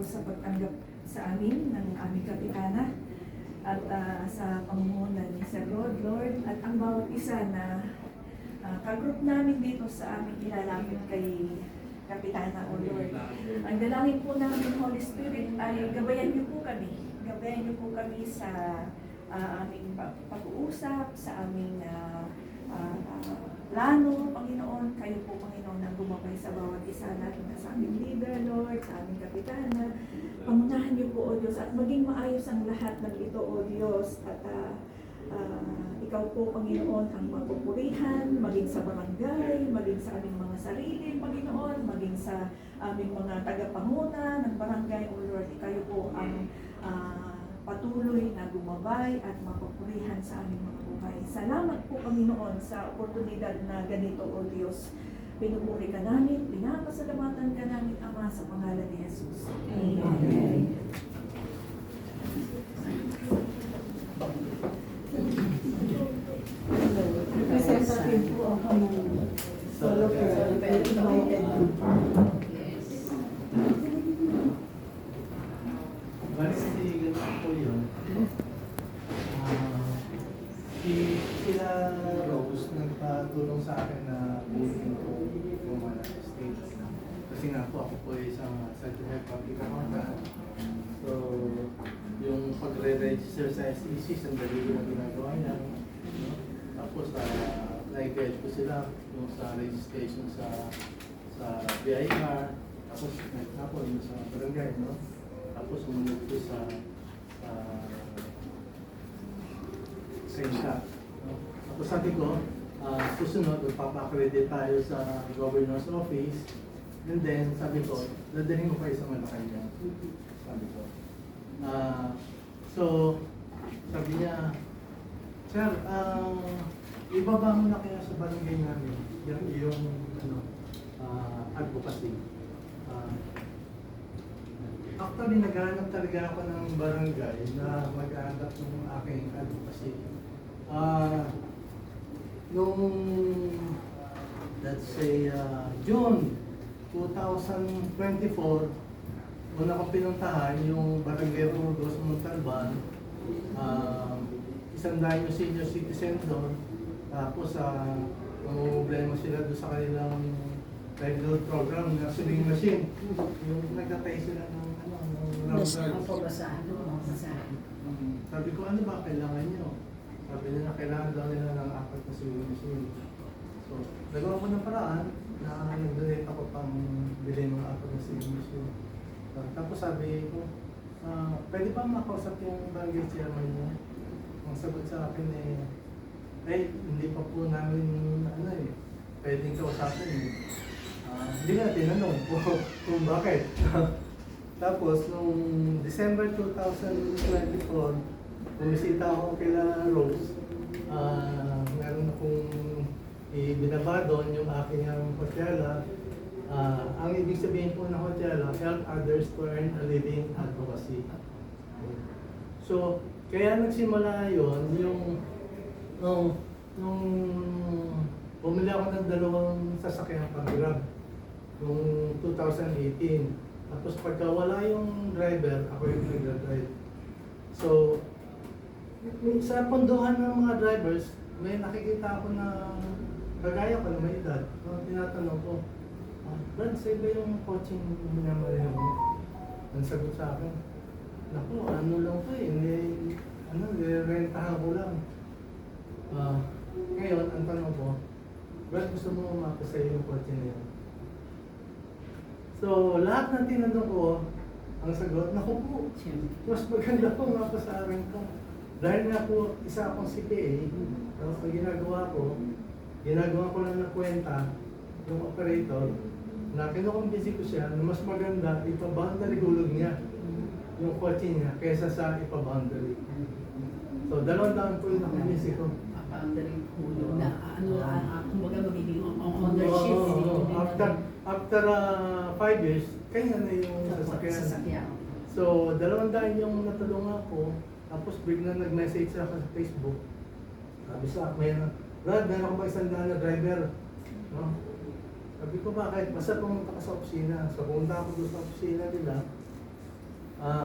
po sa pagtanggap sa amin ng aming kapitana at sa pamumuno ni Sir Rod, Lord, at ang bawat isa na kagroup namin dito sa aming ilalapit kay Kapitana o Lord. Ang dalangin po namin, Holy Spirit, ay gabayan niyo po kami. Gabayan niyo po kami sa aming pag-uusap, sa aming plano, Panginoon. Kayo po, Panginoon, ang gumabay sa bawat isa natin, sa aming leader, Lord, sa aming kapitana. Pamunahan niyo po, O Diyos, at maging maayos ang lahat ng ito, O Diyos, at ikaw po, Panginoon, ang mapupurihan, maging sa barangay, maging sa aming mga sarili, Panginoon, maging sa aming mga tagapanguna ng barangay, O Lord, ikaw po ang patuloy na gumabay at mapupurihan sa aming mga buhay. Salamat po, Panginoon, sa oportunidad na ganito, O Diyos. Pinupuri ka namin, pinapasalamatan ka namin, Ama, sa pangalan ni Jesus. Amen. Representative po ako ng solo girl. Bali kasi ganun po yun. Sila Rose nagpatulong sa akin na buhin ko yung mga states. Kasi nga po ako po isang certified public accountant. So, yung pagre-register sa SEC, sandali ko na ginagawa niya. Tapos, nag-guide ko sila yung sa registration sa BIR. Tapos, nag-tapon sa barangay, no? Tapos, sumunod ko sa SENSA. No? Tapos sabi ko, susunod, magpapa-accredit tayo sa governor's office. And then, sabi ko, dadalhin ko kayo sa Malacanang. Sabi ko. So, sabi niya, Sir, ibaba mo na kaya sa barangay namin yung advocacy. Actually, naghahanap talaga ako ng barangay na mag-aandap ng aking advocacy. Noong, let's say, June 2024, una ko pinuntahan yung barangay Burgos, Montalban, 100 yung senior citizen doon, tapos problema sila doon sa kanilang livelihood program na swimming machine. Yung nagtatay sila ng sabi ko, ano ba kailangan nyo? Sabi nila, kailangan daw nila ng 4 na swimming machine. So, nagawa ko ng paraan na nag-donate ako pang bilhin ng 4 na swimming machine. Tapos sabi ko, pwede ba makausap yung barangay chairman niya? Ang sagot sa akin hindi pa po namin, pwedeng kausapin . Hindi na tinanong kung bakit. Tapos, noong December 2024, bumisita ako kila Rose. Meron akong ibinaba doon yung aking hotel. Ang ibig sabihin po ng hotel, help others to earn a living advocacy. So, kaya nagsimula yun, nung bumili ako ng 2 sasakyan pang-grab noong 2018. Tapos pagka wala yung driver, ako yung nag-drive. So, sa pondohan ng mga drivers, may nakikita ako na kagaya ko na may edad. Tinatanong ko, Brad, sa'yo ba yung coaching minamareho mo? Ang sagot sa akin, naku, ano lang po nire-rentahan ko lang. Ngayon, ang tanong ko, Brad, gusto mo umapa sa'yo yung coaching na yun? So, lahat ng tinanong ko, ang sagot, naku po, mas maganda po umapa sa akin ko. Dahil nga po, isa akong CPA, tapos ang ginagawa ko lang ng kwenta, yung operator, na kinukumbisi ko siya na mas maganda ipa-boundary hulog niya yung coaching niya kaysa sa ipa-boundary. So, 2 taon po yung nakumbisi ko. Boundary hulog na kumbaga magiging ownership. After 5 years, kanya na yung sasakyan. So, 200 yung natulungan ko, tapos biglang nag-message ako sa Facebook. Sabi sa akin, Brad, meron ko ba 100 na driver? No? Sabi ko, bakit? Basta pumunta ka sa opisina. So, pumunta ako doon sa opisina nila.